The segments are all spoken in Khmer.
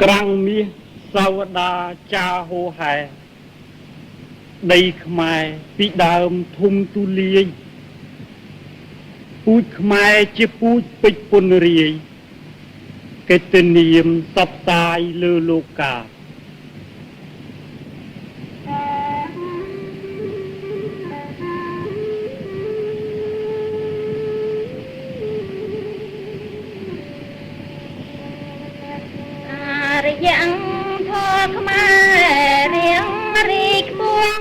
ក្រាំងមាសសាវតាចាហូហែដីខ្មែរពីដើមធំទូលាយពូជខ្មែរជាពូជពេជ្រពុនរាយ កិត្តិនាមសពសាយលើលោការយ៉ាងធម៌ខ្មែររៀងរីកពួង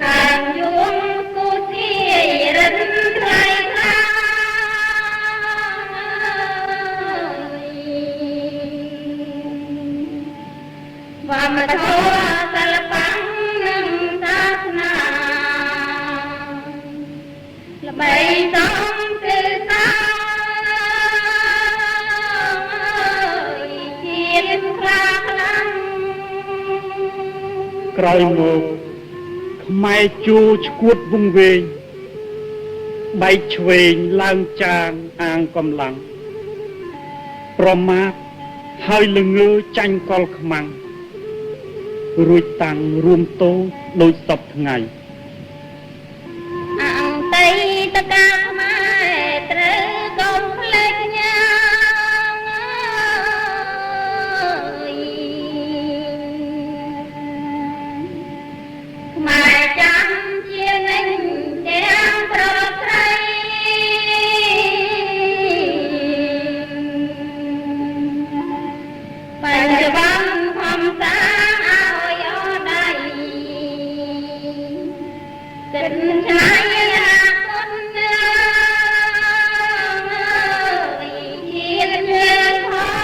កាងយងគូទីរិនថ្លៃថ្លាវ៉ាមធម៌សិល្បៈនិងសាសនាល្បីសំគឺសាជាតិខ្លាខ្លាំងក្រោយមកខ្មែរជួឈួតវង្វេងបែកឆ្វេងឡើងចាងអាងកំឡាំងប្រមាថហើយល្ងើចាញ់កលខ្មាំងរួចតាំងរួមតោដូចសពថ្ងៃអតីតកាលខ្មែរត្រូវកុំភ្លេចញ៉ាំខ្មែរចាំជានិញទាំងប្រស្រីបច្ចុប្បន្នខំសាងឲ្យអដៃគិតឆ្នៃអនាគតជាតិយើងផង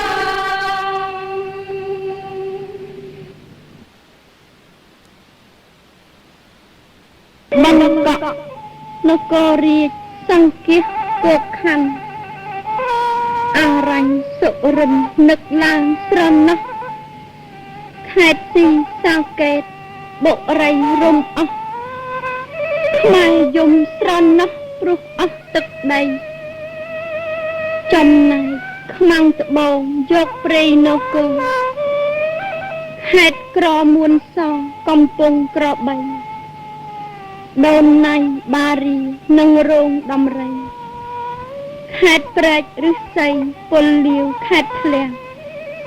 មកនគររាជសង្ឃាសគោកខណ្ឌអរញ្ញសុរិននឹកឡើងស្រណោះខេត្តស៊ីសាវកេតបុរីរំអស់ខ្មែរយំស្រណោះព្រោះអស់ទឹកដីចំណែកខ្មាំងត្បូងយកព្រៃនគរខេត្តក្រមួនសកំពង់ក្របីដូនណៃបារីនិងរោងដំរីខេត្តព្រែកឫស្សីពលលាវខេត្តធ្លៀង